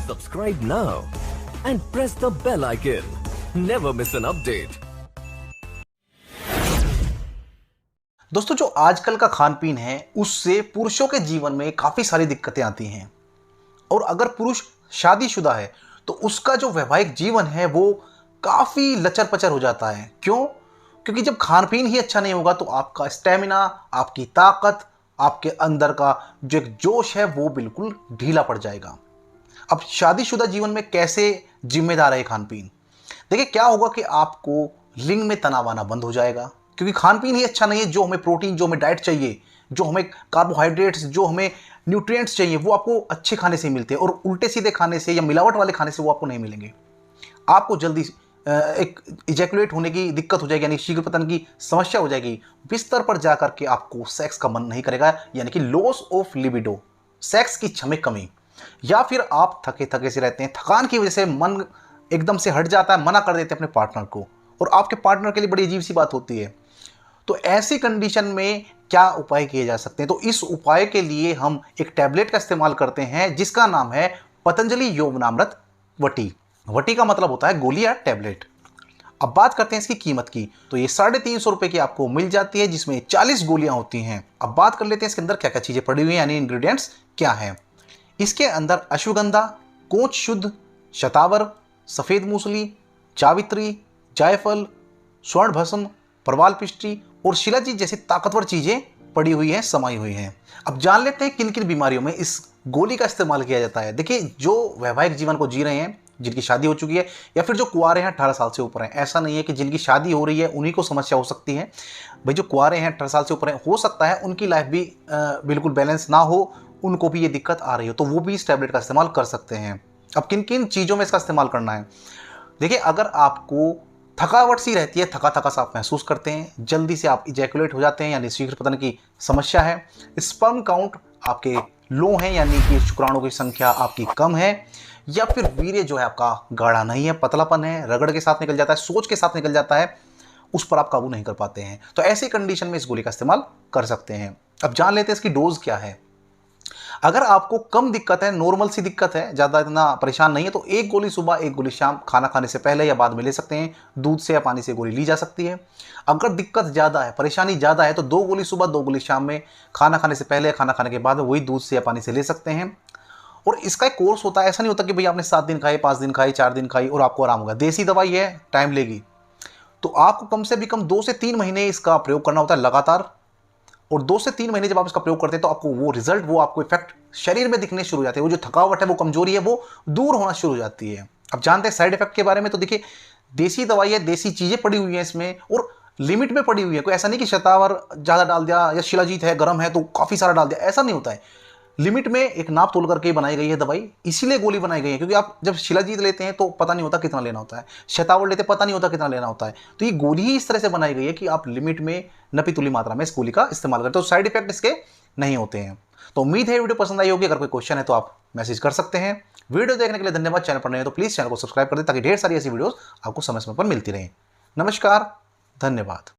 Subscribe now and press the bell icon. Never miss an update. दोस्तों, जो आजकल का खान पीन है उससे पुरुषों के जीवन में काफ़ी सारी दिक्कतें आती हैं। और अगर पुरुष शादीशुदा है तो उसका जो वैवाहिक जीवन है वो काफ़ी लचर पचर हो जाता है। क्यों? क्योंकि जब खान पीन ही अच्छा नहीं होगा तो आपका स्टेमिना, आपकी ताकत, आपके अंदर का जो एक जोश है वो बिल्कुल ढीला पड़ जाएगा। अब शादीशुदा जीवन में कैसे जिम्मेदार है खान पीन? देखिए, क्या होगा कि आपको लिंग में तनाव आना बंद हो जाएगा, क्योंकि खान पीन ही अच्छा नहीं है। जो हमें प्रोटीन, जो हमें डाइट चाहिए, जो हमें कार्बोहाइड्रेट्स, जो हमें न्यूट्रिएंट्स चाहिए, वो आपको अच्छे खाने से मिलते हैं और उल्टे सीधे खाने से या मिलावट वाले खाने से वो आपको नहीं मिलेंगे। आपको जल्दी एक इजैकुलेट होने की दिक्कत हो जाएगी, यानी शीघ्र पतन की समस्या हो जाएगी। बिस्तर पर जाकर के आपको सेक्स का मन नहीं करेगा, यानी कि लॉस ऑफ लिबिडो, सेक्स की इच्छा में कमी। या फिर आप थके थके से रहते हैं, थकान की वजह से मन एकदम से हट जाता है, मना कर देते हैं अपने पार्टनर को, और आपके पार्टनर के लिए बड़ी अजीब सी बात होती है। तो ऐसी कंडीशन में क्या उपाय किए जा सकते हैं? तो इस उपाय के लिए हम एक टैबलेट का इस्तेमाल करते हैं जिसका नाम है पतंजलि यौवनामृत वटी। वटी का मतलब होता है गोली या टैबलेट। अब बात करते हैं इसकी कीमत की। तो ये 350 रुपए की आपको मिल जाती है, जिसमें 40 गोलियां होती हैं। अब बात कर लेते हैं इसके अंदर क्या क्या चीजें पड़ी हुई हैं, यानी इंग्रेडिएंट्स क्या है। इसके अंदर अश्वगंधा, कोंच शुद्ध, शतावर, सफेद मूसली, जावित्री, जायफल, स्वर्ण भस्म, परवाल पिष्टी और शिलाजीत जैसी ताकतवर चीजें पड़ी हुई हैं, समाई हुई हैं। अब जान लेते हैं किन किन बीमारियों में इस गोली का इस्तेमाल किया जाता है। देखिए, जो वैवाहिक जीवन को जी रहे हैं, जिनकी शादी हो चुकी है, या फिर जो कुंवारे हैं 18 साल से ऊपर हैं, ऐसा नहीं है कि जिनकी शादी हो रही है उन्हीं को समस्या हो सकती है। भाई, जो कुंवारे हैं 18 साल से ऊपर हैं, हो सकता है उनकी लाइफ भी बिल्कुल बैलेंस ना हो, उनको भी ये दिक्कत आ रही हो, तो वो भी इस टैबलेट का इस्तेमाल कर सकते हैं। अब किन किन चीज़ों में इसका इस्तेमाल करना है? देखिए, अगर आपको थकावट सी रहती है, थका थका सा आप महसूस करते हैं, जल्दी से आप इजैकुलेट हो जाते हैं, यानी शीघ्र पतन की समस्या है, स्पर्म काउंट आपके लो हैं, यानी कि शुक्राणुओं की संख्या आपकी कम है, या फिर वीर्य जो है आपका गाढ़ा नहीं है, पतलापन है, रगड़ के साथ निकल जाता है, सोच के साथ निकल जाता है, उस पर आप काबू नहीं कर पाते हैं, तो ऐसी कंडीशन में इस गोली का इस्तेमाल कर सकते हैं। अब जान लेते हैं इसकी डोज क्या है। अगर आपको कम दिक्कत है, नॉर्मल सी दिक्कत है, ज़्यादा इतना परेशान नहीं है, तो एक गोली सुबह, एक गोली शाम, खाना खाने से पहले या बाद में ले सकते हैं। दूध से या पानी से गोली ली जा सकती है। अगर दिक्कत ज़्यादा है, परेशानी ज़्यादा है, तो 2 गोली सुबह, 2 गोली शाम में, खाना खाने से पहले, खाना खाने के बाद वही दूध से या पानी से ले सकते हैं। और इसका एक कोर्स होता है, ऐसा नहीं होता कि भाई आपने 7 दिन खाई, 5 दिन खाई, 4 दिन खाई और आपको आराम होगा। देसी दवाई है, टाइम लेगी, तो आपको कम से भी कम 2 से 3 महीने इसका प्रयोग करना होता है लगातार। और 2 से 3 महीने जब आप इसका प्रयोग करते हैं तो आपको वो रिजल्ट, वो आपको इफेक्ट शरीर में दिखने शुरू हो जाते हैं। वो जो थकावट है, वो कमजोरी है, वो दूर होना शुरू हो जाती है। अब जानते हैं साइड इफेक्ट के बारे में। तो देखिए, देसी दवाई है, देसी चीजें पड़ी हुई हैं इसमें, और लिमिट में पड़ी हुई है। कोई ऐसा नहीं कि शतावर ज्यादा डाल दिया, या शिलाजीत है, गर्म है तो काफी सारा डाल दिया, ऐसा नहीं होता है। लिमिट में एक नाप तोल करके बनाई गई है दवाई, इसीलिए गोली बनाई गई है, क्योंकि आप जब शिलाजीत लेते हैं तो पता नहीं होता कितना लेना होता है, शतावर लेते पता नहीं होता कितना लेना होता है। तो ये गोली ही इस तरह से बनाई गई है कि आप लिमिट में, नपीतुली मात्रा में इस गोली का इस्तेमाल करें, तो साइड इफेक्ट इसके नहीं होते हैं। तो उम्मीद है वीडियो पसंद आई होगी। अगर कोई क्वेश्चन है तो आप मैसेज कर सकते हैं। वीडियो देखने के लिए धन्यवाद। चैनल पर नए हो तो प्लीज चैनल को सब्सक्राइब कर दें, ताकि ढेर सारी ऐसी वीडियोस आपको समय समय पर मिलती रहें। नमस्कार, धन्यवाद।